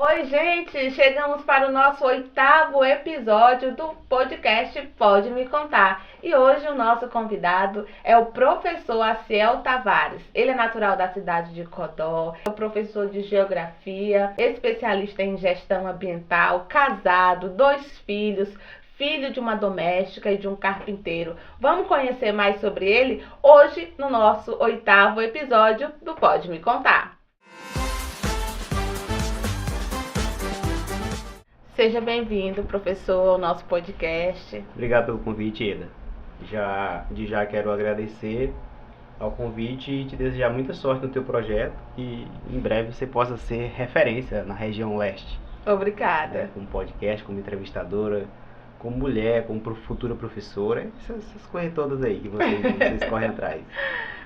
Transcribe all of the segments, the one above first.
Oi, gente! Chegamos para o nosso 8º episódio do podcast Pode Me Contar. E hoje o nosso convidado é o professor Aciel Tavares. Ele é natural da cidade de Codó, é professor de geografia, especialista em gestão ambiental, casado, 2 filhos, filho de uma doméstica e de um carpinteiro. Vamos conhecer mais sobre ele hoje no nosso 8º episódio do Pode Me Contar. Seja bem-vindo, professor, ao nosso podcast. Obrigado pelo convite, Eda. Já quero agradecer ao convite e te desejar muita sorte no teu projeto e em breve você possa ser referência na região leste. Obrigada. Como podcast, como entrevistadora, como mulher, como futura professora, essas coisas todas aí que vocês correm atrás.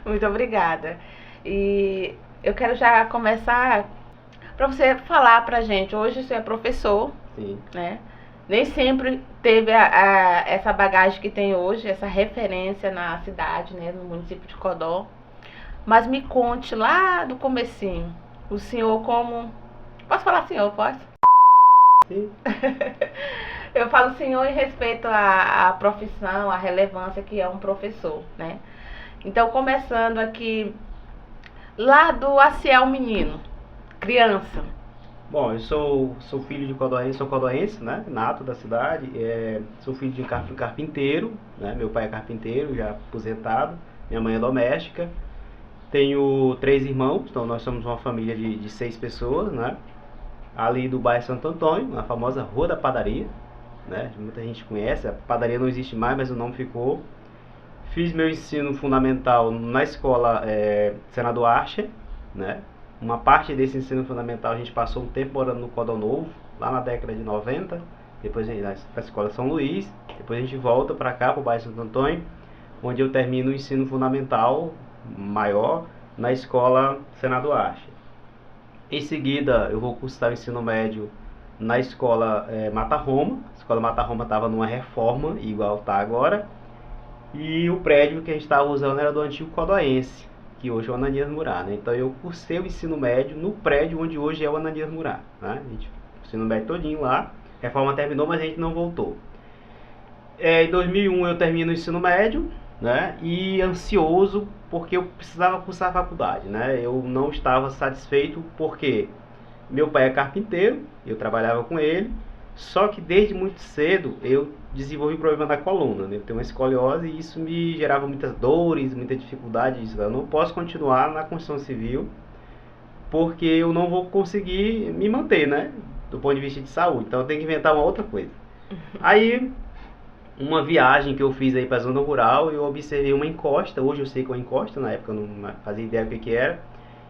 Muito obrigada. E eu quero já começar para você falar pra gente. Hoje você é professor. Sim. Né? Nem sempre teve essa bagagem que tem hoje, essa referência na cidade, né, no município de Codó. Mas me conte lá do comecinho, o senhor como... Posso falar senhor, posso? Sim. Eu falo senhor em respeito à profissão, à relevância que é um professor, né? Então, começando aqui, lá do Aciel menino, criança. Bom, eu sou filho de codoense, sou codoense, né, nato da cidade, sou filho de carpinteiro, né, meu pai é carpinteiro, já aposentado, minha mãe é doméstica, tenho 3 irmãos, então nós somos uma família de 6 pessoas, né, ali do bairro Santo Antônio, na famosa Rua da Padaria, né, muita gente conhece, a padaria não existe mais, mas o nome ficou. Fiz meu ensino fundamental na escola Senador Archer, né. Uma parte desse ensino fundamental a gente passou um tempo morando no Codó Novo, lá na década de 90, depois a gente vai para a escola São Luís, depois a gente volta para cá, para o bairro Santo Antônio, onde eu termino o ensino fundamental maior na escola Senador Archer. Em seguida eu vou cursar o ensino médio na escola Mata Roma. A escola Mata Roma estava numa reforma, igual está agora, e o prédio que a gente estava usando era do antigo Codoense, que hoje é o Ananias Murat, né? Então eu cursei o ensino médio no prédio onde hoje é o Ananias Murat, né? A gente, o ensino médio todinho lá, a reforma terminou, mas a gente não voltou. Em 2001 eu termino o ensino médio, né? E ansioso porque eu precisava cursar a faculdade, né? Eu não estava satisfeito porque meu pai é carpinteiro, eu trabalhava com ele, só que desde muito cedo eu desenvolvi um problema da coluna, né? Eu tenho uma escoliose e isso me gerava muitas dores, muita dificuldade. Eu não posso continuar na construção civil porque eu não vou conseguir me manter, né? Do ponto de vista de saúde. Então eu tenho que inventar uma outra coisa. Aí, uma viagem que eu fiz aí para a zona rural, eu observei uma encosta. Hoje eu sei que é uma encosta, na época eu não fazia ideia do que era.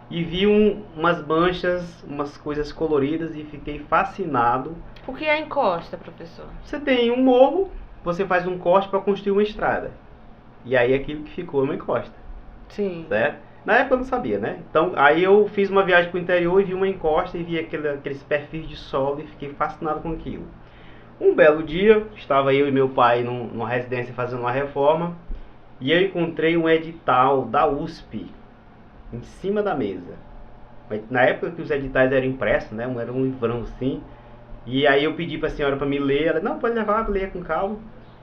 E vi umas manchas, umas coisas coloridas e fiquei fascinado. O que é encosta, professor? Você tem um morro, você faz um corte para construir uma estrada. E aí aquilo que ficou é uma encosta. Sim. Certo? Na época eu não sabia, né? Então aí eu fiz uma viagem para o interior e vi uma encosta e vi aqueles perfis de solo e fiquei fascinado com aquilo. Um belo dia, estava eu e meu pai numa residência fazendo uma reforma e eu encontrei um edital da USP em cima da mesa. Na época que os editais eram impressos, né? Era um livrão assim. E aí eu pedi para a senhora para me ler. Ela, não, pode levar, leia com calma.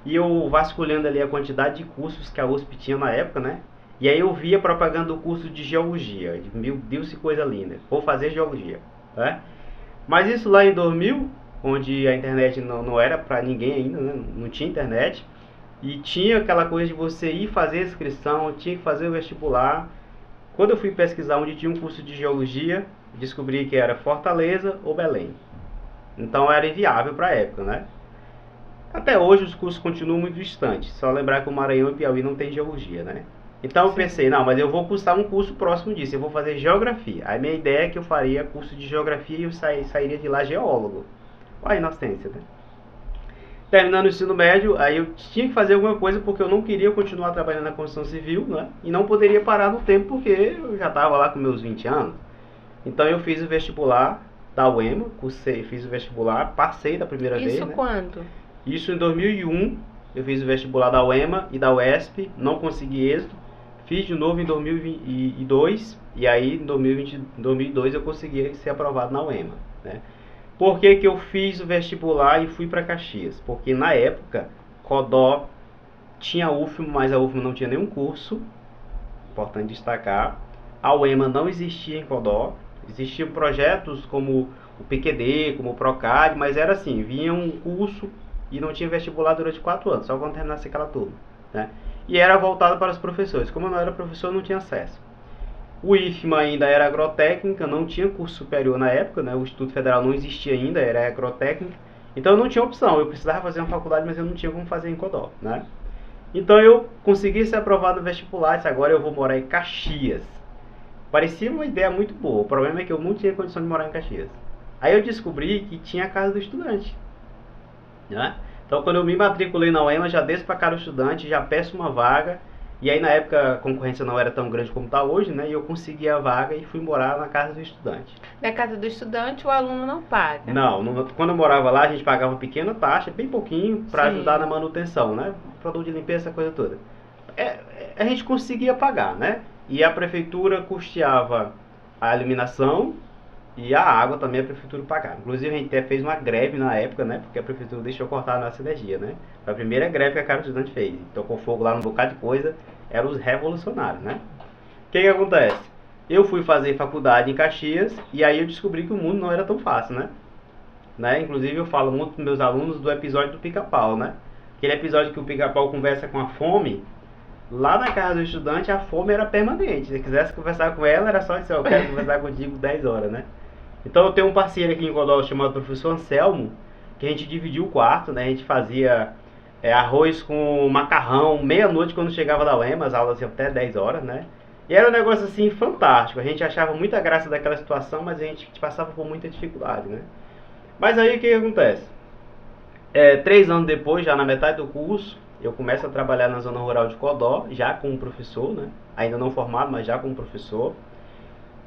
E eu vasculhando ali a quantidade de cursos que a USP tinha na época, né? E aí eu vi a propaganda do curso de geologia. Meu Deus, que coisa linda. Vou fazer geologia, né? Mas isso lá em 2000, onde a internet não era para ninguém ainda, né? Não tinha internet. E tinha aquela coisa de você ir fazer a inscrição, tinha que fazer o vestibular. Quando eu fui pesquisar onde tinha um curso de geologia, descobri que era Fortaleza ou Belém. Então era inviável para a época, né? Até hoje os cursos continuam muito distantes. Só lembrar que o Maranhão e Piauí não tem geologia, né? Então eu pensei, não, mas eu vou cursar um curso próximo disso. Eu vou fazer geografia. Aí minha ideia é que eu faria curso de geografia e eu sairia de lá geólogo. Olha a inocência, né? Terminando o ensino médio, aí eu tinha que fazer alguma coisa porque eu não queria continuar trabalhando na construção civil, né? E não poderia parar no tempo porque eu já estava lá com meus 20 anos. Então eu fiz o vestibular da UEMA, fiz o vestibular, passei da primeira vez. Isso né? quando? Isso em 2001, eu fiz o vestibular da UEMA e da UESP, não consegui êxito. Fiz de novo em 2002 e aí em 2002 eu consegui ser aprovado na UEMA, né? Por que que eu fiz o vestibular e fui para Caxias? Porque na época, Codó tinha UFM, mas a UFM não tinha nenhum curso, importante destacar. A UEMA não existia em Codó, existiam projetos como o PQD, como o Procad, mas era assim, vinha um curso e não tinha vestibular durante 4 anos, só quando terminasse aquela turma, né? E era voltado para os professores. Como eu não era professor, eu não tinha acesso. O IFMA ainda era agrotécnica, não tinha curso superior na época, né? O Instituto Federal não existia ainda, era agrotécnica. Então eu não tinha opção, eu precisava fazer uma faculdade, mas eu não tinha como fazer em Codó, né? Então eu consegui ser aprovado no vestibular, e agora eu vou morar em Caxias. Parecia uma ideia muito boa, o problema é que eu não tinha condição de morar em Caxias. Aí eu descobri que tinha a casa do estudante, né? Então quando eu me matriculei na UEMA, já desço para casa do estudante, já peço uma vaga. E aí na época a concorrência não era tão grande como está hoje, né? E eu consegui a vaga e fui morar na casa do estudante. Na casa do estudante o aluno não paga? Não, quando eu morava lá a gente pagava uma pequena taxa, bem pouquinho, para ajudar na manutenção, né? Produto de limpeza, essa coisa toda. A gente conseguia pagar, né? E a prefeitura custeava a iluminação e a água também a prefeitura pagava. Inclusive a gente até fez uma greve na época, né? Porque a prefeitura deixou cortar a nossa energia, né? Foi a primeira greve que a casa do estudante fez. Tocou fogo lá num bocado de coisa, eram os revolucionários, né? O que acontece? Eu fui fazer faculdade em Caxias e aí eu descobri que o mundo não era tão fácil, né? Inclusive eu falo muito para meus alunos do episódio do Pica-Pau, né? Aquele episódio que o Pica-Pau conversa com a fome. Lá na casa do estudante a fome era permanente. Se quisesse conversar com ela, era só dizer, eu quero conversar contigo 10 horas, né? Então eu tenho um parceiro aqui em Codó chamado professor Anselmo, que a gente dividiu o quarto, né? A gente fazia arroz com macarrão, meia-noite quando chegava da UEMA, as aulas iam até 10 horas, né? E era um negócio assim fantástico. A gente achava muita graça daquela situação, mas a gente passava por muita dificuldade, né? Mas aí o que acontece? 3 anos depois, já na metade do curso, eu começo a trabalhar na zona rural de Codó, já como professor, né? Ainda não formado, mas já como professor.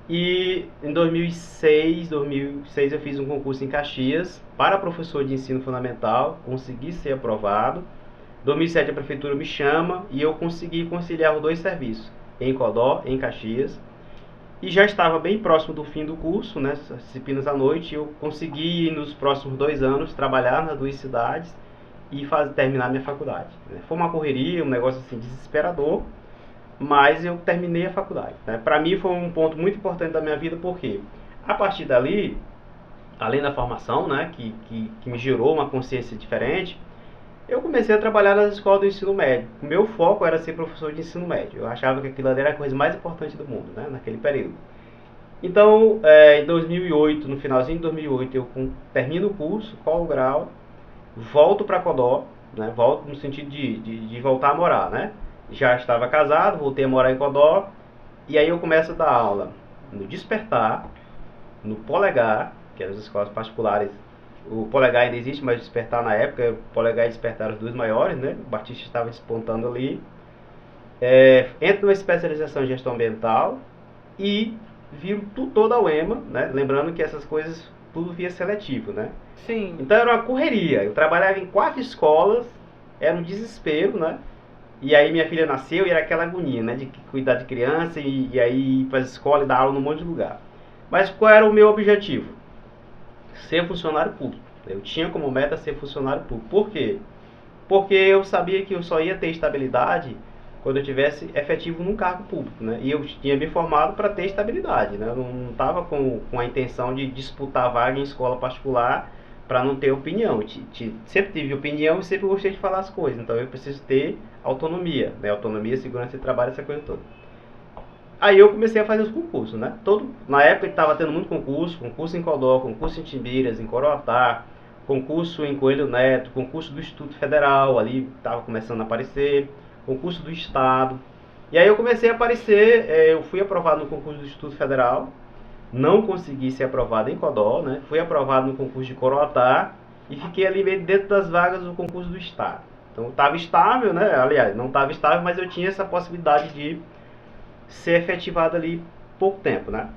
E em 2006 eu fiz um concurso em Caxias para professor de ensino fundamental, consegui ser aprovado. Em 2007 a prefeitura me chama e eu consegui conciliar os 2 serviços, em Codó, em Caxias. E já estava bem próximo do fim do curso, né, as disciplinas à noite, eu consegui nos próximos 2 anos trabalhar nas 2 cidades e terminar minha faculdade. Foi uma correria, um negócio assim desesperador, mas eu terminei a faculdade, né? Para mim foi um ponto muito importante da minha vida, porque a partir dali, além da formação, né, que me gerou uma consciência diferente, eu comecei a trabalhar nas escolas do ensino médio. O meu foco era ser professor de ensino médio. Eu achava que aquilo ali era a coisa mais importante do mundo, né, naquele período. Então, em 2008, no finalzinho de 2008, eu termino o curso, colo o grau, volto para Codó, né, volto no sentido de voltar a morar, né? Já estava casado, voltei a morar em Codó, e aí eu começo a dar aula no Despertar, no Polegar, que eram as escolas particulares. O Polegar ainda existe, mas o Despertar na época, o Polegar e Despertar eram os 2 maiores, né? O Batista estava despontando ali. Entro numa especialização em gestão ambiental e viro tutor da UEMA, né? Lembrando que essas coisas tudo via seletivo, né? Sim. Então era uma correria. Eu trabalhava em 4 escolas, era um desespero, né? E aí minha filha nasceu e era aquela agonia, né? De cuidar de criança e aí ir para a escola e dar aula num monte de lugar. Mas qual era o meu objetivo? Ser funcionário público. Eu tinha como meta ser funcionário público. Por quê? Porque eu sabia que eu só ia ter estabilidade quando eu tivesse efetivo num cargo público, né? E eu tinha me formado para ter estabilidade, né? Eu não estava com a intenção de disputar vaga em escola particular para não ter opinião. Sempre tive opinião e sempre gostei de falar as coisas. Então eu preciso ter autonomia, né? Autonomia, segurança de trabalho, essa coisa toda. Aí eu comecei a fazer os concursos, né? Na época estava tendo muito concurso em Codó, concurso em Timbiras, em Coroatá, concurso em Coelho Neto, concurso do Instituto Federal, ali estava começando a aparecer, concurso do Estado. E aí eu comecei a aparecer, eu fui aprovado no concurso do Instituto Federal, não consegui ser aprovado em Codó, né? Fui aprovado no concurso de Coroatá e fiquei ali meio dentro das vagas do concurso do Estado. Então estava estável, né? Aliás, não estava estável, mas eu tinha essa possibilidade de ser efetivado ali pouco tempo, né?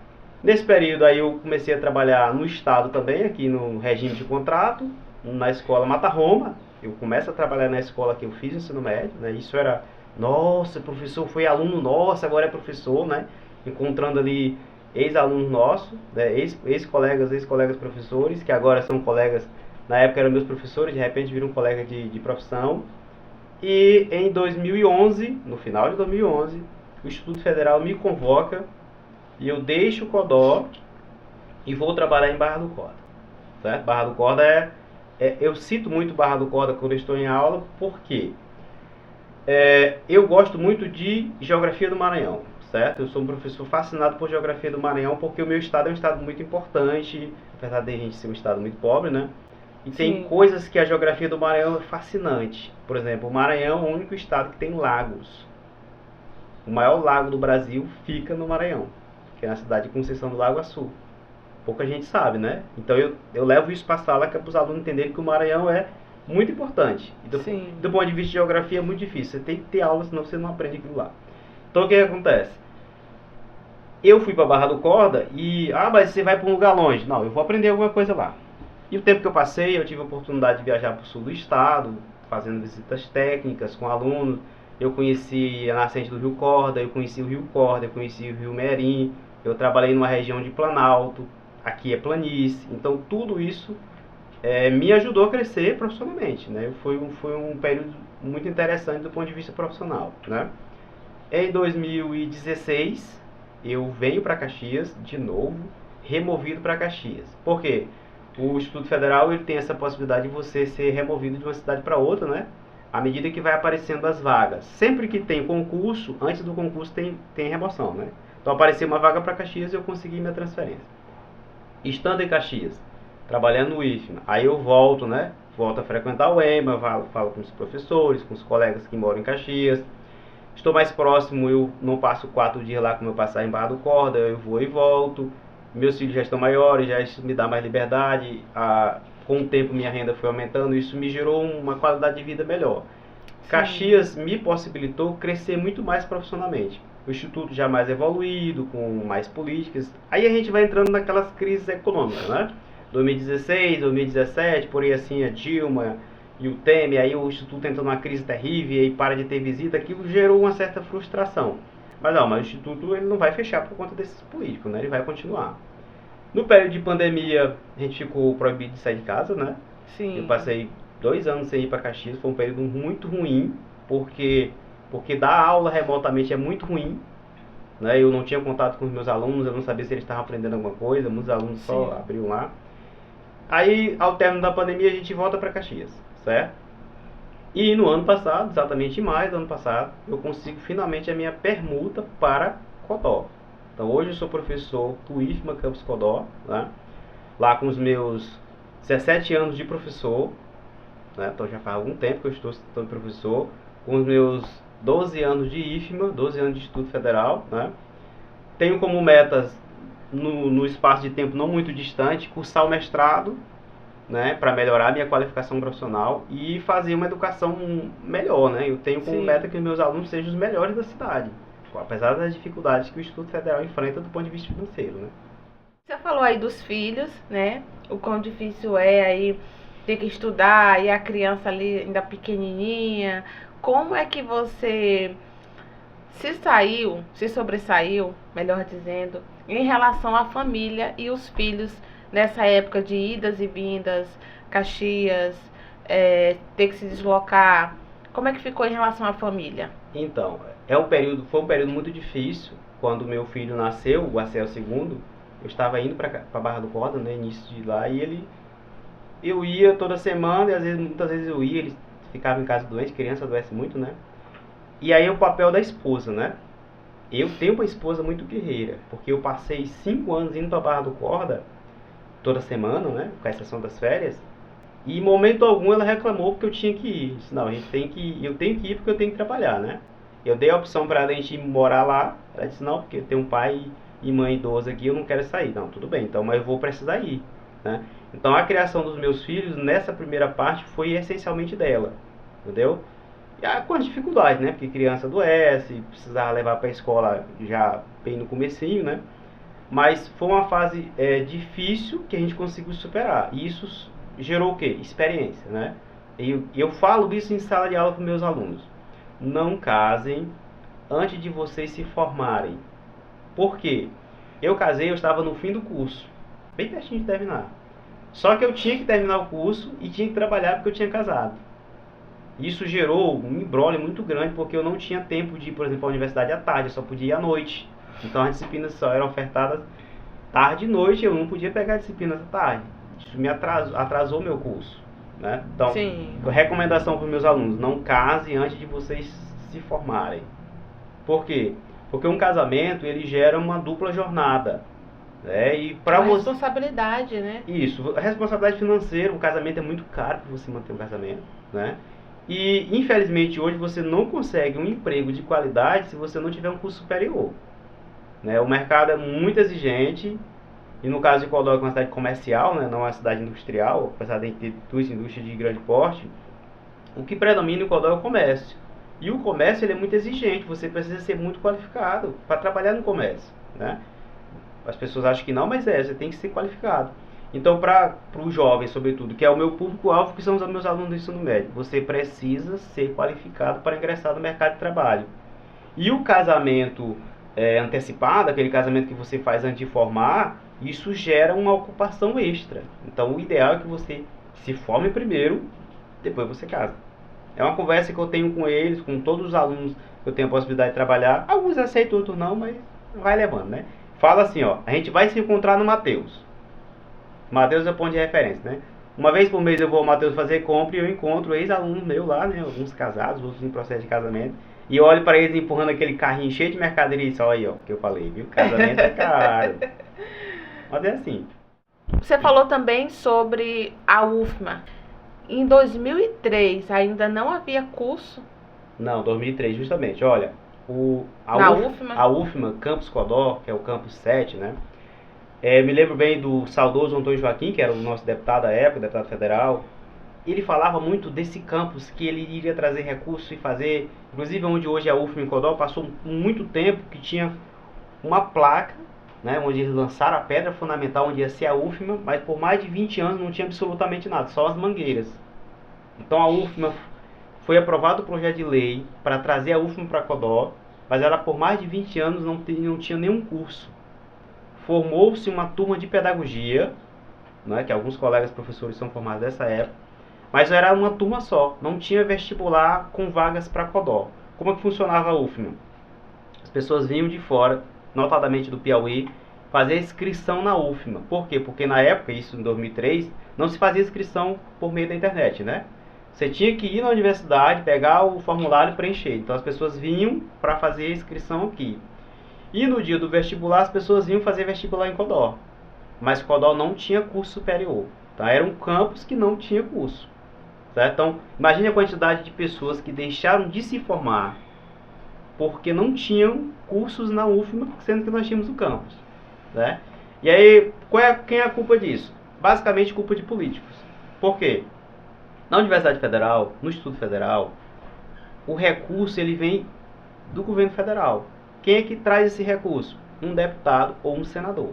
Nesse período aí eu comecei a trabalhar no Estado também, aqui no regime de contrato, na escola Mata Roma. Eu começo a trabalhar na escola que eu fiz ensino médio, né? Isso era, nossa, professor foi aluno nosso, agora é professor, né? Encontrando ali ex-alunos nossos, né, ex-colegas, ex-colegas professores, que agora são colegas, na época eram meus professores, de repente viram colega de profissão. E em 2011, no final de 2011, o Instituto Federal me convoca e eu deixo o Codó e vou trabalhar em Barra do Corda. Certo? Barra do Corda eu cito muito Barra do Corda quando eu estou em aula, porque eu gosto muito de Geografia do Maranhão, certo? Eu sou um professor fascinado por Geografia do Maranhão, porque o meu estado é um estado muito importante, apesar de a gente ser um estado muito pobre, né? E tem coisas que a Geografia do Maranhão é fascinante. Por exemplo, o Maranhão é o único estado que tem lagos. O maior lago do Brasil fica no Maranhão, que é na cidade de Conceição do Lago Açu. Pouca gente sabe, né? Então eu levo isso para a sala para os alunos entenderem que o Maranhão é muito importante. Do ponto de vista de geografia é muito difícil. Você tem que ter aula, senão você não aprende aquilo lá. Então o que acontece? Eu fui para Barra do Corda e... mas você vai para um lugar longe. Não, eu vou aprender alguma coisa lá. E o tempo que eu passei, eu tive a oportunidade de viajar para o sul do estado, fazendo visitas técnicas com alunos. Eu conheci a nascente do Rio Corda, eu conheci o Rio Corda, eu conheci o Rio Merim. Eu trabalhei numa região de Planalto, aqui é planície. Então tudo isso me ajudou a crescer profissionalmente, né? Foi um período muito interessante do ponto de vista profissional, né? Em 2016, eu venho para Caxias de novo, removido para Caxias. Por quê? O Instituto Federal ele tem essa possibilidade de você ser removido de uma cidade para outra, né? À medida que vai aparecendo as vagas. Sempre que tem concurso, antes do concurso tem remoção, né? Então apareceu uma vaga para Caxias e eu consegui minha transferência. Estando em Caxias, trabalhando no IFMA, aí eu volto, né? Volto a frequentar o EMA, falo com os professores, com os colegas que moram em Caxias. Estou mais próximo, eu não passo 4 dias lá como eu passar em Barra do Corda, eu vou e volto. Meus filhos já estão maiores, já isso me dá mais liberdade. Com o tempo minha renda foi aumentando, isso me gerou uma qualidade de vida melhor. Sim. Caxias me possibilitou crescer muito mais profissionalmente. O Instituto já mais evoluído, com mais políticas. Aí a gente vai entrando naquelas crises econômicas, né? 2016, 2017, por aí assim, a Dilma e o Temer, aí o Instituto entra numa crise terrível e para de ter visita, aquilo gerou uma certa frustração. Mas o Instituto ele não vai fechar por conta desses políticos, né? Ele vai continuar. No período de pandemia, a gente ficou proibido de sair de casa, né? Sim. Eu passei 2 anos sem ir para Caxias, foi um período muito ruim, porque dar aula remotamente é muito ruim, né? Eu não tinha contato com os meus alunos, eu não sabia se eles estavam aprendendo alguma coisa, muitos alunos só abriam lá. Aí, ao término da pandemia, a gente volta para Caxias, certo? E no ano passado, exatamente em maio do ano passado, eu consigo finalmente a minha permuta para Codó. Então hoje eu sou professor do IFMA Campus Codó, né? Lá com os meus 17 anos de professor, né? Então já faz algum tempo que eu estou sendo professor, com os meus 12 anos de IFMA, 12 anos de Instituto Federal, né? Tenho como metas, no espaço de tempo não muito distante, cursar o mestrado, né, para melhorar a minha qualificação profissional e fazer uma educação melhor, né? Eu tenho como meta que os meus alunos sejam os melhores da cidade, apesar das dificuldades que o Instituto Federal enfrenta do ponto de vista financeiro, né? Você falou aí dos filhos, né? O quão difícil é aí ter que estudar e a criança ali ainda pequenininha. Como é que você se sobressaiu, melhor dizendo, em relação à família e os filhos nessa época de idas e vindas, Caxias, ter que se deslocar? Como é que ficou em relação à família? Então, foi um período muito difícil. Quando meu filho nasceu, o Acel II, eu estava indo para Barra do Corda, no início de lá, e eu ia toda semana, e muitas vezes eu ia, ele ficava em casa doente, criança adoece muito, né? E aí o papel da esposa, né? Eu tenho uma esposa muito guerreira, porque eu passei 5 anos indo para Barra do Corda, toda semana, né? Com a exceção das férias. E em momento algum ela reclamou porque eu tinha que ir. Eu disse, não, eu tenho que ir porque eu tenho que trabalhar, né? Eu dei a opção para ela a gente morar lá. Ela disse, não, porque eu tenho um pai e mãe idoso aqui, eu não quero sair. Não, tudo bem, então, mas eu vou precisar ir, né? Então a criação dos meus filhos nessa primeira parte foi essencialmente dela, entendeu? E com as dificuldades, né? Porque criança adoece, precisava levar para a escola já bem no comecinho, né? Mas foi uma fase difícil que a gente conseguiu superar. E isso gerou o quê? Experiência, né? Eu falo isso em sala de aula com meus alunos. Não casem antes de vocês se formarem. Por quê? Eu casei, eu estava no fim do curso, bem pertinho de terminar. Só que eu tinha que terminar o curso e tinha que trabalhar porque eu tinha casado. Isso gerou um imbróglio muito grande, porque eu não tinha tempo de ir, por exemplo, à universidade à tarde, eu só podia ir à noite. Então as disciplinas só eram ofertadas tarde e noite, eu não podia pegar disciplinas à tarde. Isso me atrasou meu curso, né? Então, Sim. recomendação para os meus alunos: não case antes de vocês se formarem. Por quê? Porque um casamento, ele gera uma dupla jornada, né? E para você... responsabilidade, né? Isso, a responsabilidade financeira, o casamento é muito caro para você manter um casamento, né? E, infelizmente, hoje você não consegue um emprego de qualidade se você não tiver um curso superior, né? O mercado é muito exigente, e no caso de Codó, que é uma cidade comercial, né? Não é uma cidade industrial, apesar de ter duas indústrias de grande porte, o que predomina em Codó é o comércio. E o comércio, ele é muito exigente, você precisa ser muito qualificado para trabalhar no comércio, né? As pessoas acham que não, mas você tem que ser qualificado. Então, para os jovens, sobretudo, que é o meu público-alvo, que são os meus alunos do ensino médio, você precisa ser qualificado para ingressar no mercado de trabalho. E o casamento antecipado, aquele casamento que você faz antes de formar, isso gera uma ocupação extra. Então, o ideal é que você se forme primeiro, depois você casa. É uma conversa que eu tenho com eles, com todos os alunos que eu tenho a possibilidade de trabalhar. Alguns aceitam, outros não, mas vai levando, né? Fala assim, ó, a gente vai se encontrar no Mateus. Mateus é o ponto de referência, né? Uma vez por mês eu vou ao Mateus fazer compra e eu encontro ex-alunos meus lá, né? Alguns casados, outros em processo de casamento. E eu olho para eles empurrando aquele carrinho cheio de mercadoria e só aí, ó, que eu falei, viu? Casamento é caro. Mas é assim. Você falou também sobre a UFMA. Em 2003 ainda não havia curso? Não, 2003, justamente. Olha, UFMA? A UFMA, Campus Codó, que é o Campus 7, né? Me lembro bem do saudoso Antônio Joaquim, que era o nosso deputado à época, deputado federal. Ele falava muito desse campus, que ele iria trazer recursos e fazer. Inclusive, onde hoje é a UFMA em Codó, passou muito tempo que tinha uma placa, né, onde eles lançaram a pedra fundamental, onde ia ser a UFMA, mas por mais de 20 anos não tinha absolutamente nada, só as mangueiras. Então a UFMA foi aprovado o projeto de lei para trazer a UFMA para Codó, mas ela por mais de 20 anos não tinha nenhum curso. Formou-se uma turma de pedagogia, né, que alguns colegas professores são formados dessa época, mas era uma turma só, não tinha vestibular com vagas para Codó. Como é que funcionava a UFMA? As pessoas vinham de fora, notadamente do Piauí, fazer inscrição na UFMA. Por quê? Porque na época, isso em 2003, não se fazia inscrição por meio da internet, né? Você tinha que ir na universidade, pegar o formulário e preencher. Então as pessoas vinham para fazer a inscrição aqui. E no dia do vestibular, as pessoas vinham fazer vestibular em Codó. Mas Codó não tinha curso superior. Tá? Era um campus que não tinha curso. Certo? Então, imagine a quantidade de pessoas que deixaram de se formar porque não tinham cursos na UFMA, sendo que nós tínhamos o campus. Né? E aí, quem é a culpa disso? Basicamente, culpa de políticos. Por quê? Na Universidade Federal, no Instituto Federal, o recurso ele vem do governo federal. Quem é que traz esse recurso? Um deputado ou um senador.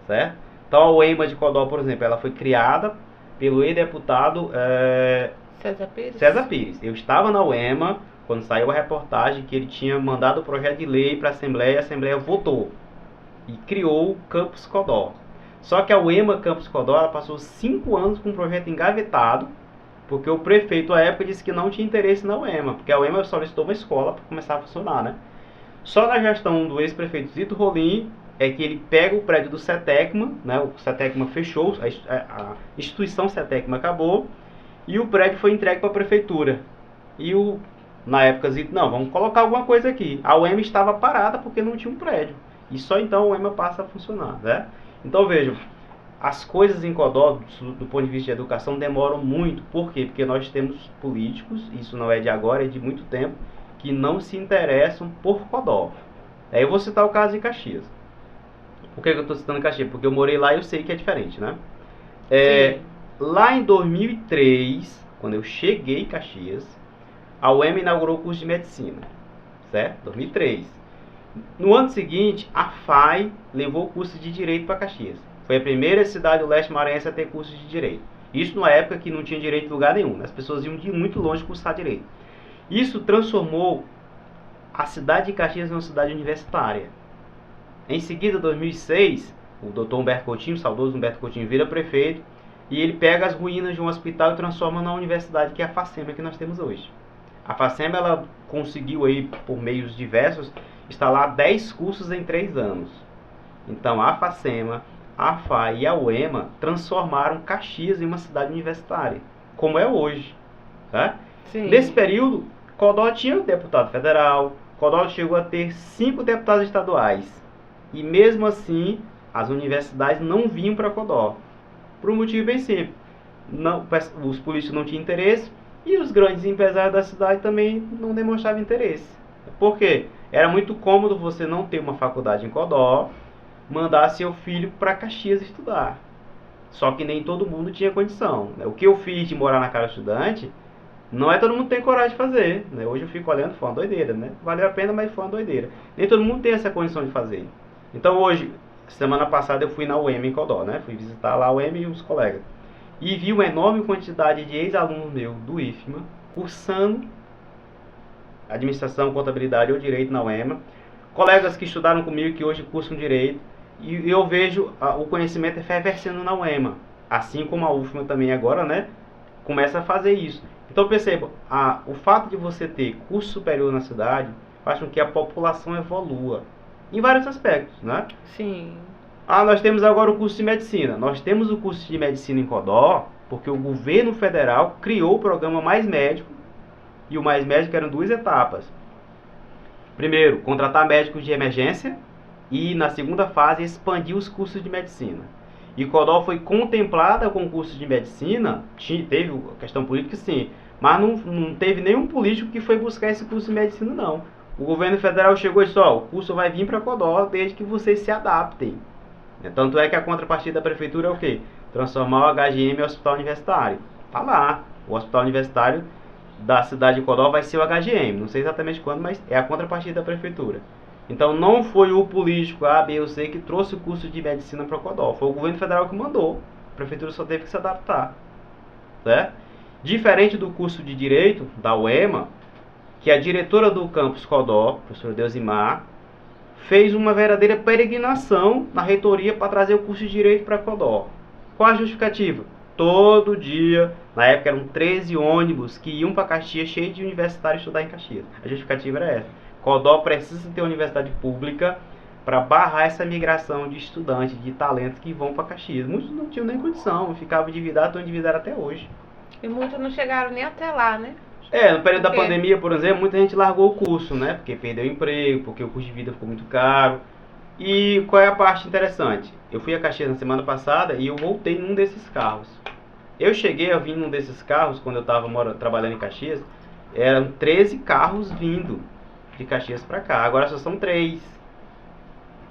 Certo? Então, a UEMA de Codó, por exemplo, ela foi criada pelo ex-deputado César Pires. Eu estava na UEMA quando saiu a reportagem que ele tinha mandado o projeto de lei para a Assembleia votou e criou o Campus Codó. Só que a UEMA Campus Codó ela passou 5 anos com o projeto engavetado, porque o prefeito à época disse que não tinha interesse na UEMA, porque a UEMA solicitou uma escola para começar a funcionar, né? Só na gestão do ex-prefeito Zito Rolim é que ele pega o prédio do CETECMA, né? O CETECMA fechou, a instituição CETECMA acabou, e o prédio foi entregue para a prefeitura. E na época Zito, não, vamos colocar alguma coisa aqui. A UEMA estava parada porque não tinha um prédio. E só então a UEMA passa a funcionar, né? Então vejam, as coisas em Codó, do ponto de vista de educação, demoram muito. Por quê? Porque nós temos políticos, isso não é de agora, é de muito tempo, que não se interessam por Codó. Aí eu vou citar o caso de Caxias. Por que eu estou citando Caxias? Porque eu morei lá e eu sei que é diferente, né? Lá em 2003, quando eu cheguei em Caxias, a UEMA inaugurou o curso de medicina, certo? 2003. No ano seguinte, a FAI levou o curso de direito para Caxias. Foi a primeira cidade do leste maranhense a ter curso de direito. Isso numa época que não tinha direito em lugar nenhum, né? As pessoas iam de muito longe cursar direito. Isso transformou a cidade de Caxias em uma cidade universitária. Em seguida, em 2006, o Dr. Humberto Coutinho, o saudoso Humberto Coutinho, vira prefeito e ele pega as ruínas de um hospital e transforma na universidade, que é a Facema que nós temos hoje. A Facema, ela conseguiu aí, por meios diversos, instalar 10 cursos em 3 anos. Então, a Facema, a FAI e a UEMA transformaram Caxias em uma cidade universitária, como é hoje. Tá? Nesse período, Codó tinha um deputado federal, Codó chegou a ter 5 deputados estaduais. E mesmo assim, as universidades não vinham para Codó. Por um motivo bem simples. Os políticos não tinham interesse e os grandes empresários da cidade também não demonstravam interesse. Por quê? Era muito cômodo você não ter uma faculdade em Codó, mandar seu filho para Caxias estudar. Só que nem todo mundo tinha condição. O que eu fiz de morar na casa estudante, não é todo mundo tem coragem de fazer. Hoje eu fico olhando, foi uma doideira. Valeu a pena, mas foi uma doideira. Nem todo mundo tem essa condição de fazer. Então hoje, semana passada eu fui na UEM em Codó, fui visitar lá a UEM e os colegas. E vi uma enorme quantidade de ex-alunos meus do IFMA cursando administração, contabilidade ou direito na UEMA. Colegas que estudaram comigo que hoje cursam direito. E eu vejo o conhecimento efervescendo na UEMA. Assim como a UFMA também agora, começa a fazer isso. Então perceba, o fato de você ter curso superior na cidade faz com que a população evolua. Em vários aspectos, Sim. Nós temos agora o curso de medicina. Nós temos o curso de medicina em Codó, porque o governo federal criou o programa Mais Médico. E o Mais Médico eram 2 etapas. Primeiro, contratar médicos de emergência. E na segunda fase, expandir os cursos de medicina. E Codó foi contemplada com o curso de medicina. Teve questão política, sim. Mas não teve nenhum político que foi buscar esse curso de medicina, não. O governo federal chegou e disse, o curso vai vir para Codó desde que vocês se adaptem. Tanto é que a contrapartida da prefeitura é o quê? Transformar o HGM em hospital universitário. Tá lá. O hospital universitário da cidade de Codó vai ser o HGM. Não sei exatamente quando, mas é a contrapartida da prefeitura. Então não foi o político A, B ou C que trouxe o curso de medicina para Codó. Foi o governo federal que mandou. A prefeitura só teve que se adaptar. Certo? Diferente do curso de direito da UEMA, que a diretora do campus Codó, professora Deusimar, fez uma verdadeira peregrinação na reitoria para trazer o curso de direito para Codó. Qual a justificativa? Todo dia, na época eram 13 ônibus que iam para Caxias, cheio de universitários estudar em Caxias. A justificativa era essa. Codó precisa ter uma universidade pública para barrar essa migração de estudantes, de talentos que vão para Caxias. Muitos não tinham nem condição, ficavam endividados, estão endividados até hoje. E muitos não chegaram nem até lá, No período da pandemia, por exemplo, muita gente largou o curso, porque perdeu o emprego, porque o custo de vida ficou muito caro. E qual é a parte interessante? Eu fui a Caxias na semana passada e eu voltei num desses carros. Eu cheguei a vir num desses carros, quando eu estava trabalhando em Caxias, eram 13 carros vindo de Caxias para cá, agora só são 3.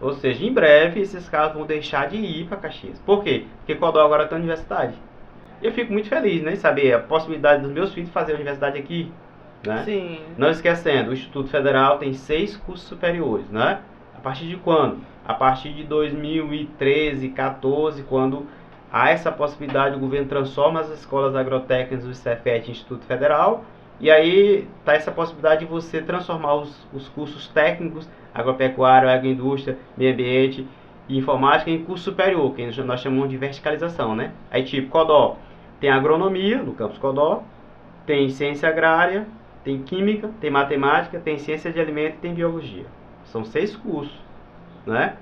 Ou seja, em breve esses carros vão deixar de ir para Caxias. Por quê? Porque Codó agora tem universidade. Eu fico muito feliz, em saber a possibilidade dos meus filhos fazer a universidade aqui. Sim. Não esquecendo, o Instituto Federal tem 6 cursos superiores, A partir de quando? A partir de 2013, 14, quando há essa possibilidade, o governo transforma as escolas agrotécnicas do Cefet em Instituto Federal. E aí está essa possibilidade de você transformar os cursos técnicos, agropecuário, agroindústria, meio ambiente e informática em curso superior, que nós chamamos de verticalização, Aí tipo, Codó tem agronomia, no campus Codó, tem ciência agrária, tem química, tem matemática, tem ciência de alimento e tem biologia. São 6 cursos,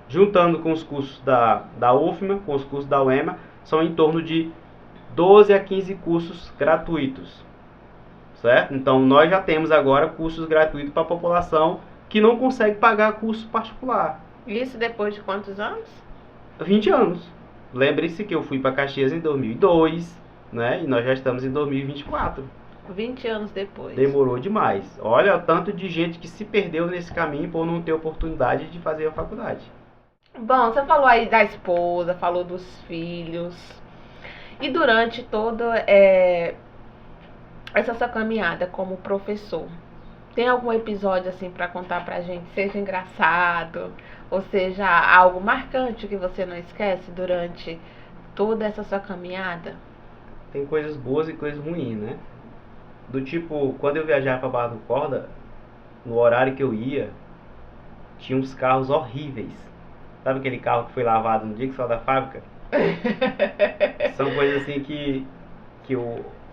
Juntando com os cursos da UFMA, com os cursos da UEMA, são em torno de 12 a 15 cursos gratuitos. Certo? Então nós já temos agora cursos gratuitos para a população que não consegue pagar curso particular. Isso depois de quantos anos? 20 anos. Lembre-se que eu fui para Caxias em 2002, e nós já estamos em 2024. 20 anos depois. Demorou demais. Olha o tanto de gente que se perdeu nesse caminho por não ter oportunidade de fazer a faculdade. Bom, você falou aí da esposa, falou dos filhos. E durante toda essa sua caminhada como professor, tem algum episódio assim para contar pra gente, seja engraçado ou seja algo marcante que você não esquece durante toda essa sua caminhada? Tem coisas boas e coisas ruins, Do tipo, quando eu viajava para Barra do Corda, no horário que eu ia, tinha uns carros horríveis. Sabe aquele carro que foi lavado no dia que saiu da fábrica? São coisas assim que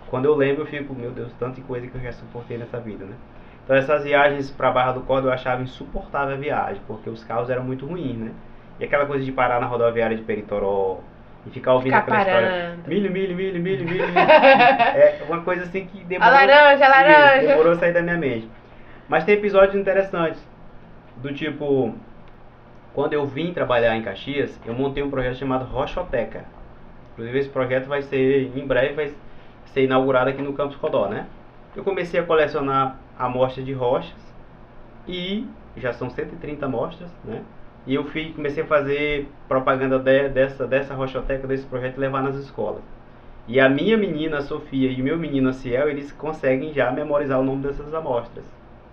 quando eu lembro eu fico, meu Deus, tanta coisa que eu já suportei nessa vida, né? Então essas viagens para Barra do Corda eu achava insuportável a viagem, porque os carros eram muito ruins, né? E aquela coisa de parar na rodoviária de Peritoró e ficar ouvindo aquela história, milho, milho, milho, milho, milho, milho. É uma coisa assim que demorou, a laranja. Demorou a sair da minha mente. Mas tem episódios interessantes, do tipo, quando eu vim trabalhar em Caxias, eu montei um projeto chamado Rochoteca. Inclusive esse projeto vai ser, em breve, vai ser inaugurado aqui no Campus Codó, né? Eu comecei a colecionar amostras de rochas e já são 130 amostras, né? E eu comecei a fazer propaganda dessa rochoteca, desse projeto, levar nas escolas. E a minha menina, a Sofia, e o meu menino, a Ciel, eles conseguem já memorizar o nome dessas amostras,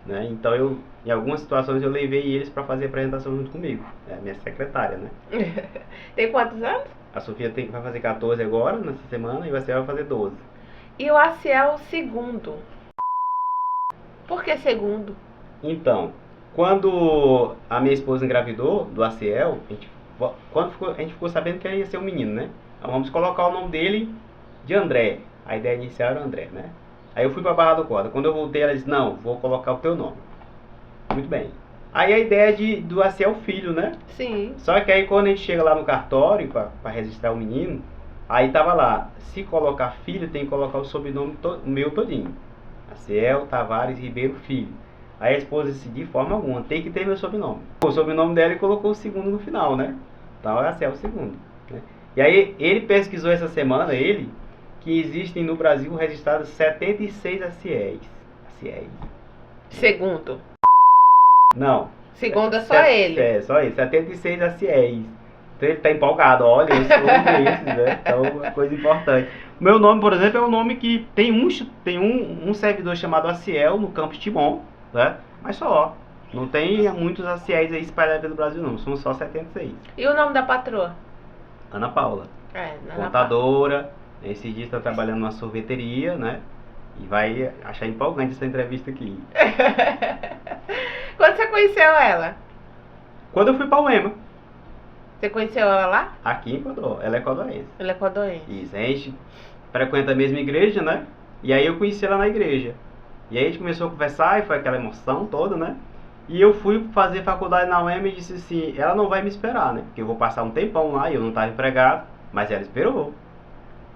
né? Então, em algumas situações, eu levei eles para fazer a apresentação junto comigo. É a minha secretária, né? Tem quantos anos? A Sofia vai fazer 14 agora, nessa semana, e a Ciel vai fazer 12. E o Aciel segundo? Por que segundo? Então, quando a minha esposa engravidou do Aciel, a gente ficou sabendo que ele ia ser um menino, né? Então vamos colocar o nome dele de André. A ideia inicial era André, né? Aí eu fui pra Barra do Corda. Quando eu voltei, ela disse, não, vou colocar o teu nome. Muito bem. Aí a ideia do Aciel filho, né? Sim. Só que aí quando a gente chega lá no cartório pra registrar o menino, aí tava lá, se colocar filho, tem que colocar o sobrenome meu todinho. Aciel Tavares Ribeiro Filho. Aí a esposa disse, de forma alguma, tem que ter meu sobrenome. O sobrenome dela e colocou o segundo no final, né? Então é Aciel segundo, né? E aí ele pesquisou essa semana, que existem no Brasil registrados 76 Aciéis. Segundo. Não. Segundo é só ele. É, só ele. 76 Aciéis. Então ele tá empolgado, olha, eu sou um desses, né? Então, uma coisa importante. O meu nome, por exemplo, é um nome que tem um servidor chamado Aciel no Campus Timon, né? Mas só. Não tem muitos Aciéis aí espalhados pelo Brasil, não. São só 76. E o nome da patroa? Ana Paula. Contadora. Esses dias está trabalhando numa sorveteria, né? E vai achar empolgante essa entrevista aqui. Quando você conheceu ela? Quando eu fui para o UEMA. Você conheceu ela lá? Aqui em Codó. Ela é codoense. Ela é codoense. Isso. A gente frequenta a mesma igreja, né? E aí eu conheci ela na igreja. E aí a gente começou a conversar e foi aquela emoção toda, né? E eu fui fazer faculdade na UEMA e disse assim, ela não vai me esperar, né? Porque eu vou passar um tempão lá e eu não estava empregado. Mas ela esperou.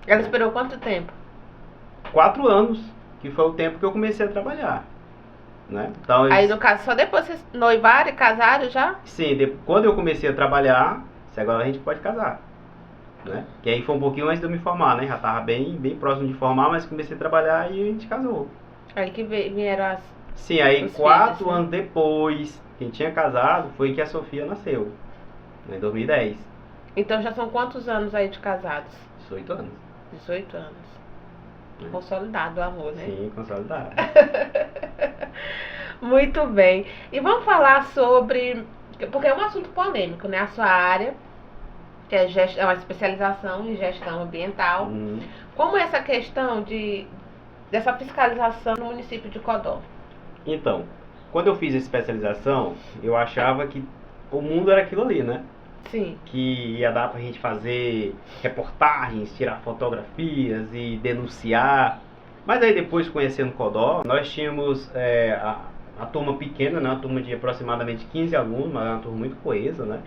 Ela esperou quanto tempo? 4 anos, que foi o tempo que eu comecei a trabalhar, né? Então, aí no caso, só depois vocês noivaram e casaram já? Sim, quando eu comecei a trabalhar, agora a gente pode casar, né? Que aí foi um pouquinho antes de eu me formar, né? Já estava bem próximo de formar, mas comecei a trabalhar e a gente casou. Aí que vieram as... Sim, aí 4 anos depois, quem tinha casado, foi que a Sofia nasceu, né? Em 2010. Então já são quantos anos aí de casados? 18 anos. 18 anos. Consolidado o amor, né? Sim, consolidado. Muito bem. E vamos falar sobre... Porque é um assunto polêmico, né? A sua área, que é uma especialização em gestão ambiental. Como é essa questão dessa fiscalização no município de Codó? Então, quando eu fiz a especialização, eu achava que o mundo era aquilo ali, né? Sim. Que ia dar pra gente fazer reportagens, tirar fotografias e denunciar. Mas aí depois, conhecendo Codó, nós tínhamos a turma pequena, né? Uma turma de aproximadamente 15 alunos, mas uma turma muito coesa, né?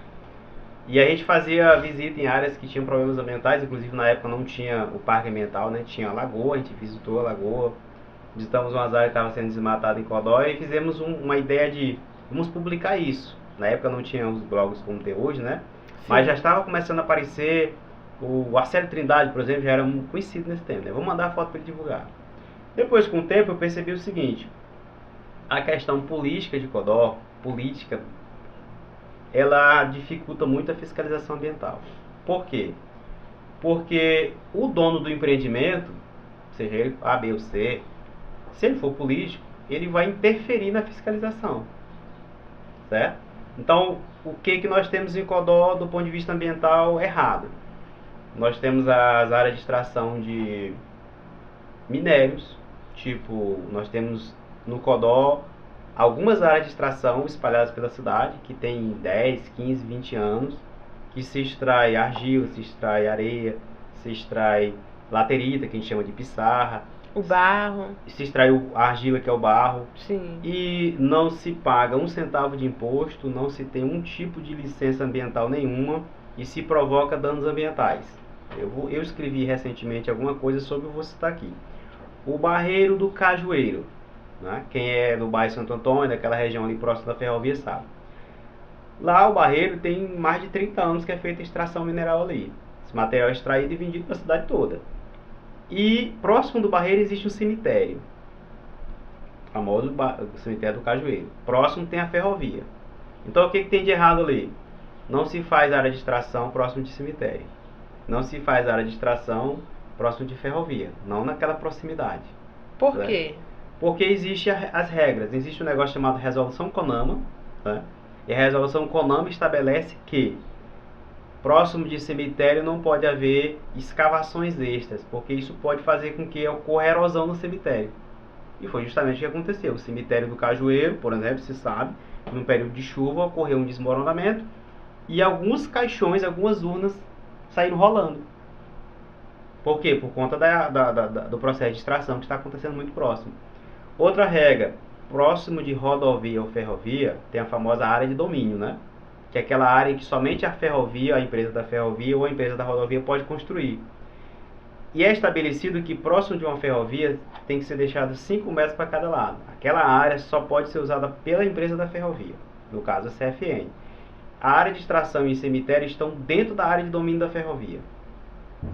E a gente fazia visita em áreas que tinham problemas ambientais, inclusive na época não tinha o parque ambiental, né? Tinha a lagoa, a gente visitou a lagoa, visitamos umas áreas que estavam sendo desmatadas em Codó e fizemos uma ideia de, vamos publicar isso. Na época não tinha os blogs como tem hoje, né? Sim. Mas já estava começando a aparecer, o Arcélio Trindade, por exemplo, já era muito conhecido nesse tempo, né? Vou mandar a foto para ele divulgar. Depois, com o tempo, eu percebi o seguinte, a questão política de Codó, ela dificulta muito a fiscalização ambiental. Por quê? Porque o dono do empreendimento, seja ele A, B ou C, se ele for político, ele vai interferir na fiscalização, certo? Então, o que nós temos em Codó do ponto de vista ambiental errado? Nós temos as áreas de extração de minérios, tipo, nós temos no Codó algumas áreas de extração espalhadas pela cidade, que tem 10, 15, 20 anos, que se extrai argila, se extrai areia, se extrai laterita, que a gente chama de pissarra. O barro. Se extrai a argila, que é o barro. Sim. E não se paga 1 centavo de imposto, não se tem um tipo de licença ambiental nenhuma e se provoca danos ambientais. Eu escrevi recentemente alguma coisa sobre, eu vou citar aqui. O Barreiro do Cajueiro, né? Quem é do bairro Santo Antônio, daquela região ali próximo da ferrovia, sabe. Lá o Barreiro tem mais de 30 anos que é feita extração mineral ali. Esse material é extraído e vendido para a cidade toda. E próximo do Barreiro existe um cemitério, o famoso cemitério do Cajueiro. Próximo tem a ferrovia. Então o que tem de errado ali? Não se faz área de extração próximo de cemitério. Não se faz área de extração próximo de ferrovia. Não naquela proximidade. Por quê? Porque existem as regras. Existe um negócio chamado Resolução CONAMA, né? E a Resolução CONAMA estabelece que próximo de cemitério não pode haver escavações extras, porque isso pode fazer com que ocorra erosão no cemitério. E foi justamente o que aconteceu. O cemitério do Cajueiro, por exemplo, se sabe, num período de chuva ocorreu um desmoronamento e alguns caixões, algumas urnas saíram rolando. Por quê? Por conta do processo de extração que está acontecendo muito próximo. Outra regra, próximo de rodovia ou ferrovia, tem a famosa área de domínio, né? Que é aquela área que somente a ferrovia, a empresa da ferrovia ou a empresa da rodovia pode construir. E é estabelecido que próximo de uma ferrovia tem que ser deixado 5 metros para cada lado. Aquela área só pode ser usada pela empresa da ferrovia, no caso a CFN. A área de extração e cemitério estão dentro da área de domínio da ferrovia.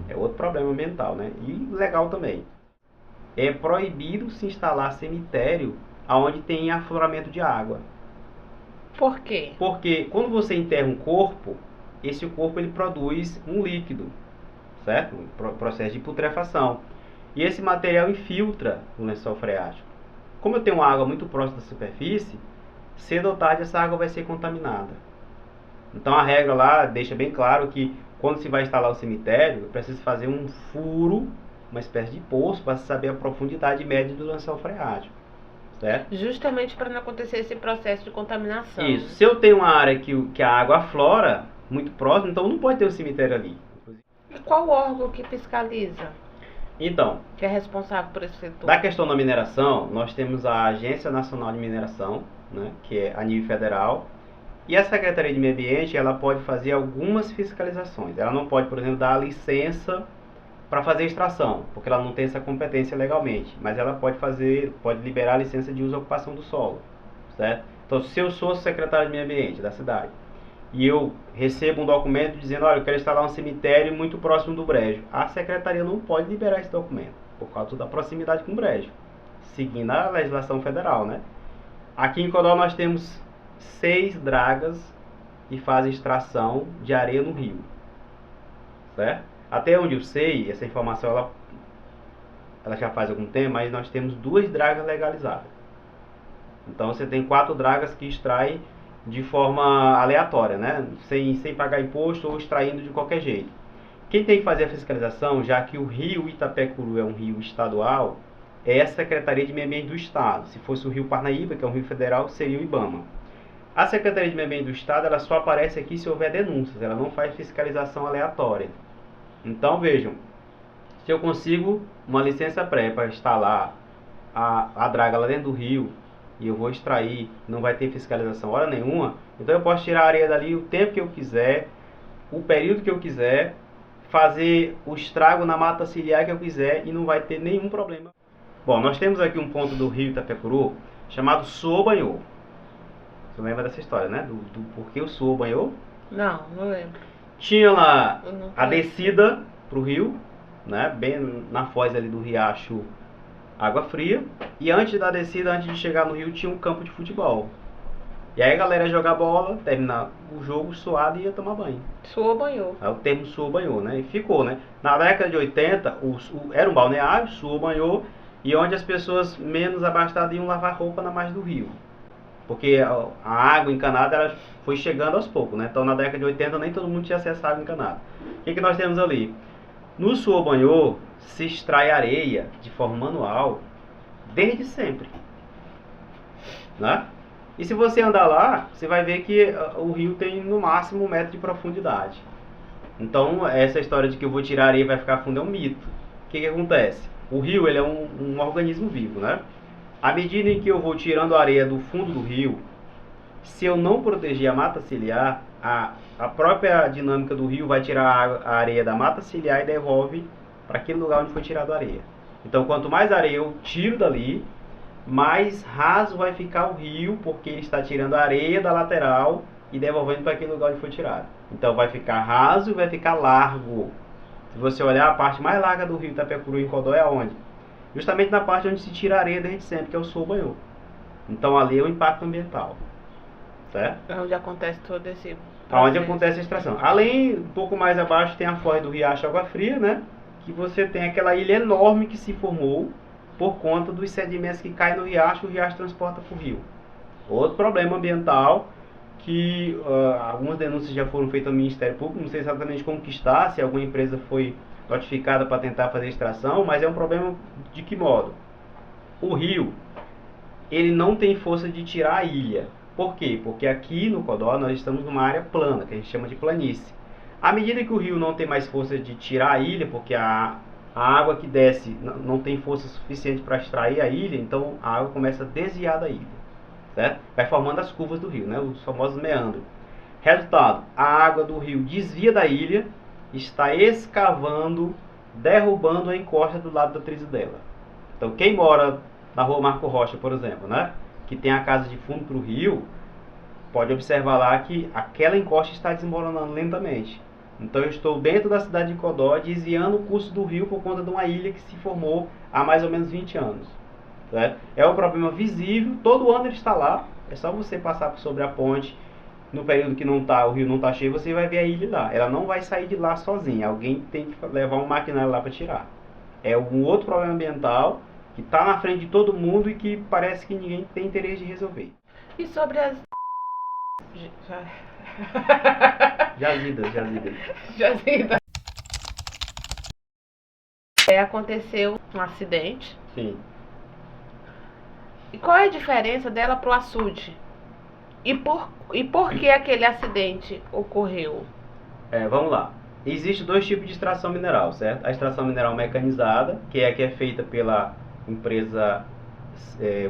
É outro problema ambiental, né? E legal também. É proibido se instalar cemitério onde tem afloramento de água. Por quê? Porque quando você enterra um corpo, esse corpo ele produz um líquido, certo? Um processo de putrefação. E esse material infiltra no lençol freático. Como eu tenho uma água muito próxima da superfície, cedo ou tarde essa água vai ser contaminada. Então a regra lá deixa bem claro que quando se vai instalar o cemitério, precisa fazer um furo, uma espécie de poço, para saber a profundidade média do lençol freático. Certo? Justamente para não acontecer esse processo de contaminação. Isso. Se eu tenho uma área que a água aflora muito próximo, então não pode ter um cemitério ali. E qual órgão que fiscaliza? Então, que é responsável por esse setor? Da questão da mineração, nós temos a Agência Nacional de Mineração, né, que é a nível federal, e a Secretaria de Meio Ambiente ela pode fazer algumas fiscalizações. Ela não pode, por exemplo, dar a licença para fazer extração, porque ela não tem essa competência legalmente, mas ela pode liberar a licença de uso e ocupação do solo, certo? Então, se eu sou secretário de meio ambiente da cidade e eu recebo um documento dizendo, olha, eu quero instalar um cemitério muito próximo do brejo, a secretaria não pode liberar esse documento, por causa da proximidade com o brejo, seguindo a legislação federal, né? Aqui em Codó nós temos 6 dragas que fazem extração de areia no rio, certo? Até onde eu sei, essa informação ela já faz algum tempo, mas nós temos 2 dragas legalizadas. Então você tem 4 dragas que extraem de forma aleatória, né? Sem pagar imposto ou extraindo de qualquer jeito. Quem tem que fazer a fiscalização, já que o rio Itapecuru é um rio estadual, é a Secretaria de Meio Ambiente do Estado. Se fosse o rio Parnaíba, que é um rio federal, seria o IBAMA. A Secretaria de Meio Ambiente do Estado ela só aparece aqui se houver denúncias, ela não faz fiscalização aleatória. Então vejam, se eu consigo uma licença prévia para instalar a draga lá dentro do rio e eu vou extrair, não vai ter fiscalização hora nenhuma, então eu posso tirar a areia dali o tempo que eu quiser, o período que eu quiser, fazer o estrago na mata ciliar que eu quiser e não vai ter nenhum problema. Bom, nós temos aqui um ponto do rio Itapecuru chamado Suou Banhou. Você lembra dessa história, né? Do porquê o Suou Banhou? Não lembro. Tinha lá a descida para o rio, né, bem na foz ali do riacho Água Fria. E antes da descida, antes de chegar no rio, tinha um campo de futebol. E aí a galera ia jogar bola, terminar o jogo suado e ia tomar banho. Suou banhou. Aí o termo Suou Banhou, né? E ficou, né? Na década de 80, era um balneário, Suou Banhou, e onde as pessoas menos abastadas iam lavar roupa na margem do rio. Porque a água encanada ela foi chegando aos poucos, né? Então na década de 80 nem todo mundo tinha acesso à água encanada. O que nós temos ali? No Suou Banhou se extrai areia de forma manual desde sempre, né? E se você andar lá, você vai ver que o rio tem no máximo 1 metro de profundidade. Então, essa história de que eu vou tirar areia e vai ficar fundo é um mito. O que acontece? O rio ele é um organismo vivo, né? À medida em que eu vou tirando a areia do fundo do rio, se eu não proteger a mata ciliar, a própria dinâmica do rio vai tirar a areia da mata ciliar e devolve para aquele lugar onde foi tirado a areia. Então, quanto mais areia eu tiro dali, mais raso vai ficar o rio, porque ele está tirando a areia da lateral e devolvendo para aquele lugar onde foi tirado. Então, vai ficar raso e vai ficar largo. Se você olhar, a parte mais larga do rio Itapecuru em Codó é aonde? Justamente na parte onde se tira a areia desde sempre, que é o sul banhou. Então, ali é o impacto ambiental. Certo? É onde acontece todo esse Onde acontece a extração. Além, um pouco mais abaixo, tem a foz do Riacho Água Fria, né? Que você tem aquela ilha enorme que se formou por conta dos sedimentos que caem no riacho, o riacho transporta para o rio. Outro problema ambiental, que algumas denúncias já foram feitas no Ministério Público, não sei exatamente como que está, se alguma empresa foi notificada para tentar fazer extração, mas é um problema de que modo? O rio, ele não tem força de tirar a ilha. Por quê? Porque aqui no Codó nós estamos numa área plana, que a gente chama de planície. À medida que o rio não tem mais força de tirar a ilha, porque a água que desce não tem força suficiente para extrair a ilha, então a água começa a desviar da ilha. Certo? Vai formando as curvas do rio, né? Os famosos meandros. Resultado, a água do rio desvia da ilha, está escavando, derrubando a encosta do lado da tribo dela. Então quem mora na rua Marco Rocha, por exemplo, né? Que tem a casa de fundo para o rio, pode observar lá que aquela encosta está desmoronando lentamente. Então eu estou dentro da cidade de Codó, desviando o curso do rio por conta de uma ilha que se formou há mais ou menos 20 anos. Certo? É um problema visível, todo ano ele está lá, é só você passar sobre a ponte, no período que o rio não está cheio, você vai ver a ilha lá. Ela não vai sair de lá sozinha, alguém tem que levar um maquinário lá para tirar. É um outro problema ambiental que está na frente de todo mundo e que parece que ninguém tem interesse de resolver. E sobre as... Jazidas. Jazidas. Aconteceu um acidente. Sim. E qual é a diferença dela pro açude? E por que aquele acidente ocorreu? Vamos lá. Existem 2 tipos de extração mineral, certo? A extração mineral mecanizada, que é a que é feita pela empresa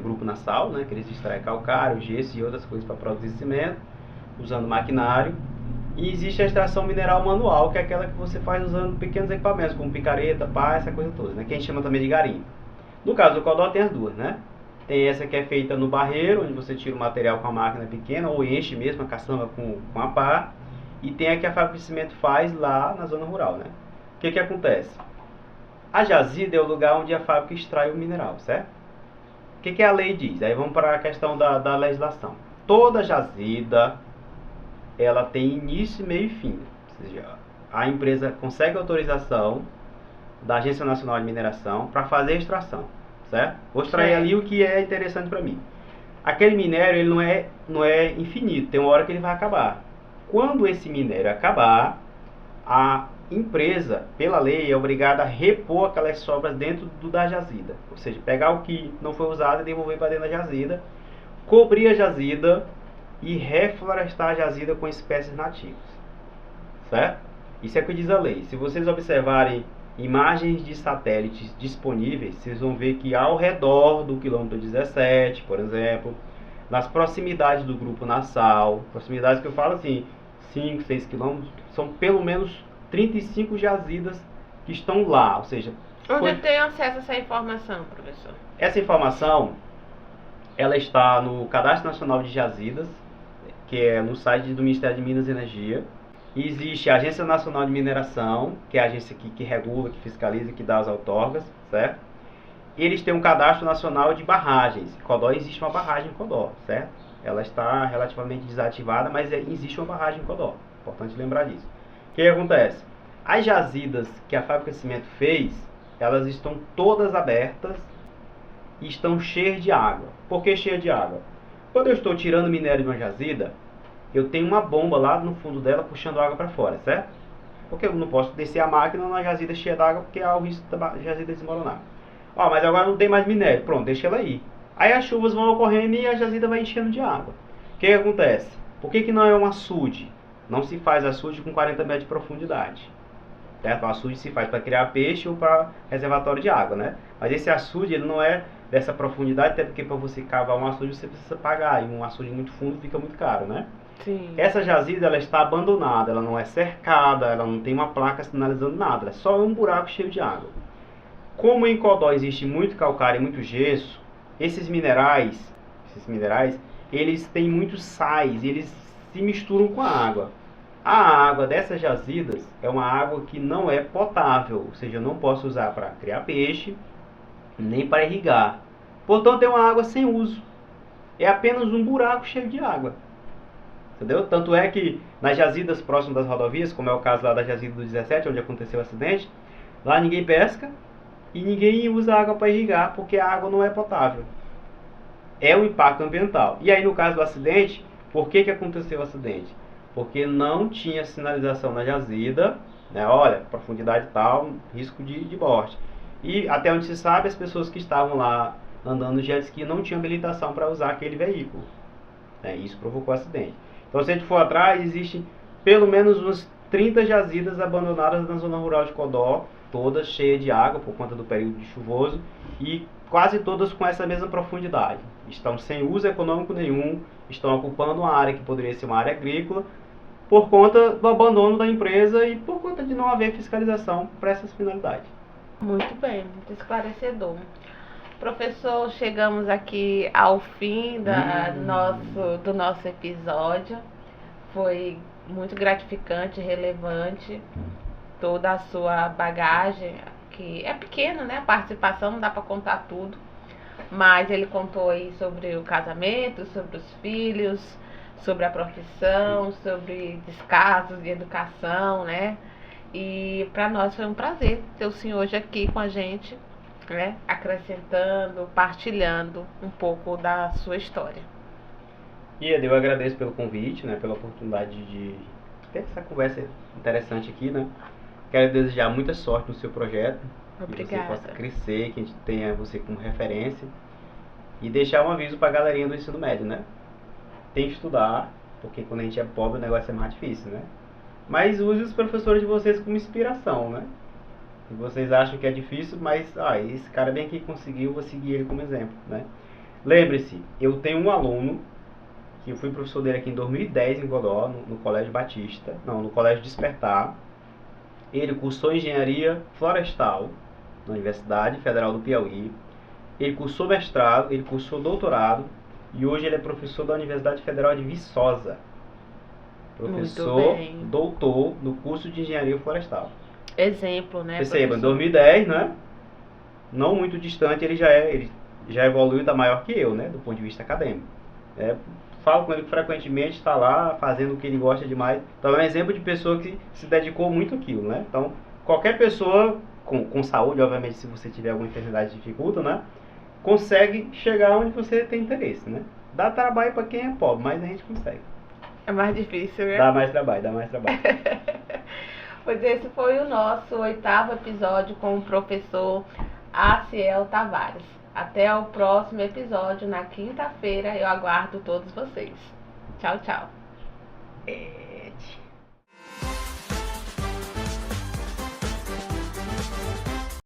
Grupo Nassau, né? Que eles extraem calcário, gesso e outras coisas para produzir cimento, usando maquinário. E existe a extração mineral manual, que é aquela que você faz usando pequenos equipamentos, como picareta, pá, essa coisa toda, né? Que a gente chama também de garimpo. No caso do Codó tem as duas, né? Tem essa que é feita no barreiro, onde você tira o material com a máquina pequena, ou enche mesmo a caçamba com a pá. E tem a que a fábrica de cimento faz lá na zona rural, né? O que acontece? A jazida é o lugar onde a fábrica extrai o mineral, certo? O que a lei diz? Aí vamos para a questão da legislação. Toda jazida, ela tem início, meio e fim. Ou seja, a empresa consegue autorização da Agência Nacional de Mineração para fazer a extração, certo? Vou extrair ali o que é interessante para mim. Aquele minério ele não é infinito, tem uma hora que ele vai acabar. Quando esse minério acabar, a empresa, pela lei, é obrigada a repor aquelas sobras dentro da jazida. Ou seja, pegar o que não foi usado e devolver para dentro da jazida, cobrir a jazida e reflorestar a jazida com espécies nativas. Certo? Isso é o que diz a lei. Se vocês observarem imagens de satélites disponíveis, vocês vão ver que ao redor do quilômetro 17, por exemplo, nas proximidades do Grupo Nassau, proximidades que eu falo assim, 5, 6 quilômetros, são pelo menos 35 jazidas que estão lá, ou seja... Onde eu tenho acesso a essa informação, professor? Essa informação, ela está no Cadastro Nacional de Jazidas, que é no site do Ministério de Minas e Energia. E existe a Agência Nacional de Mineração, que é a agência que regula, que fiscaliza, que dá as outorgas, certo? Eles têm um cadastro nacional de barragens. Em Codó existe uma barragem em Codó, certo? Ela está relativamente desativada, mas existe uma barragem em Codó. Importante lembrar disso. O que acontece? As jazidas que a fábrica de cimento fez, elas estão todas abertas e estão cheias de água. Por que cheias de água? Quando eu estou tirando minério de uma jazida, eu tenho uma bomba lá no fundo dela puxando água para fora, certo? Porque eu não posso descer a máquina numa jazida cheia d'água, porque há o risco da jazida desmoronar. Mas agora não tem mais minério. Pronto, deixa ela aí. Aí as chuvas vão ocorrendo e a jazida vai enchendo de água. O que acontece? Por que não é um açude? Não se faz açude com 40 metros de profundidade. Certo? O açude se faz para criar peixe ou para reservatório de água, né? Mas esse açude ele não é dessa profundidade, até porque para você cavar um açude você precisa pagar. E um açude muito fundo fica muito caro, né? Sim. Essa jazida ela está abandonada, ela não é cercada, ela não tem uma placa sinalizando nada, ela é só um buraco cheio de água. Como em Codó existe muito calcário e muito gesso, esses minerais, eles têm muitos sais, eles se misturam com a água. A água dessas jazidas é uma água que não é potável, ou seja, eu não posso usar para criar peixe, nem para irrigar. Portanto, é uma água sem uso. É apenas um buraco cheio de água. Entendeu? Tanto é que nas jazidas próximas das rodovias, como é o caso lá da jazida do 17, onde aconteceu o acidente, lá ninguém pesca e ninguém usa água para irrigar, porque a água não é potável. É um impacto ambiental. E aí no caso do acidente, por que aconteceu o acidente? Porque não tinha sinalização na jazida, né? Olha, profundidade tal, risco de morte. E até onde se sabe, as pessoas que estavam lá andando de jet ski não tinham habilitação para usar aquele veículo. Isso provocou o acidente. Então, se a gente for atrás, existem pelo menos umas 30 jazidas abandonadas na zona rural de Codó, todas cheias de água por conta do período de chuvoso e quase todas com essa mesma profundidade. Estão sem uso econômico nenhum, estão ocupando uma área que poderia ser uma área agrícola por conta do abandono da empresa e por conta de não haver fiscalização para essas finalidades. Muito bem, muito esclarecedor. Professor, chegamos aqui ao fim do nosso episódio. Foi muito gratificante, relevante, toda a sua bagagem, que é pequena, né? A participação não dá para contar tudo, mas ele contou aí sobre o casamento, sobre os filhos, sobre a profissão, sobre descasos de educação, né? E para nós foi um prazer ter o senhor hoje aqui com a gente, né? Acrescentando, partilhando um pouco da sua história. E eu agradeço pelo convite, né? Pela oportunidade de ter essa conversa interessante aqui, né? Quero desejar muita sorte no seu projeto. Obrigada. Que você possa crescer, que a gente tenha você como referência. E deixar um aviso para a galerinha do ensino médio, né? Tem que estudar, porque quando a gente é pobre o negócio é mais difícil, né? Mas use os professores de vocês como inspiração, né? E vocês acham que é difícil, mas esse cara bem aqui conseguiu, vou seguir ele como exemplo, né? Lembre-se, eu tenho um aluno que eu fui professor dele aqui em 2010 em Godó, no Colégio Batista, no Colégio Despertar. Ele cursou engenharia florestal na Universidade Federal do Piauí. Ele cursou mestrado, ele cursou doutorado e hoje ele é professor da Universidade Federal de Viçosa. Professor, doutor no curso de engenharia florestal. Exemplo, né? Perceba, em 2010, né? Não muito distante, ele já evoluiu, está maior que eu, né? Do ponto de vista acadêmico. Falo com ele frequentemente, está lá fazendo o que ele gosta demais. Então é um exemplo de pessoa que se dedicou muito àquilo, né? Então, qualquer pessoa com saúde, obviamente, se você tiver alguma enfermidade que dificulta, né? Consegue chegar onde você tem interesse, né? Dá trabalho para quem é pobre, mas a gente consegue. É mais difícil, né? Dá mais trabalho. Pois esse foi o nosso 8º episódio com o professor Aciel Tavares. Até o próximo episódio, na quinta-feira. Eu aguardo todos vocês. Tchau, tchau.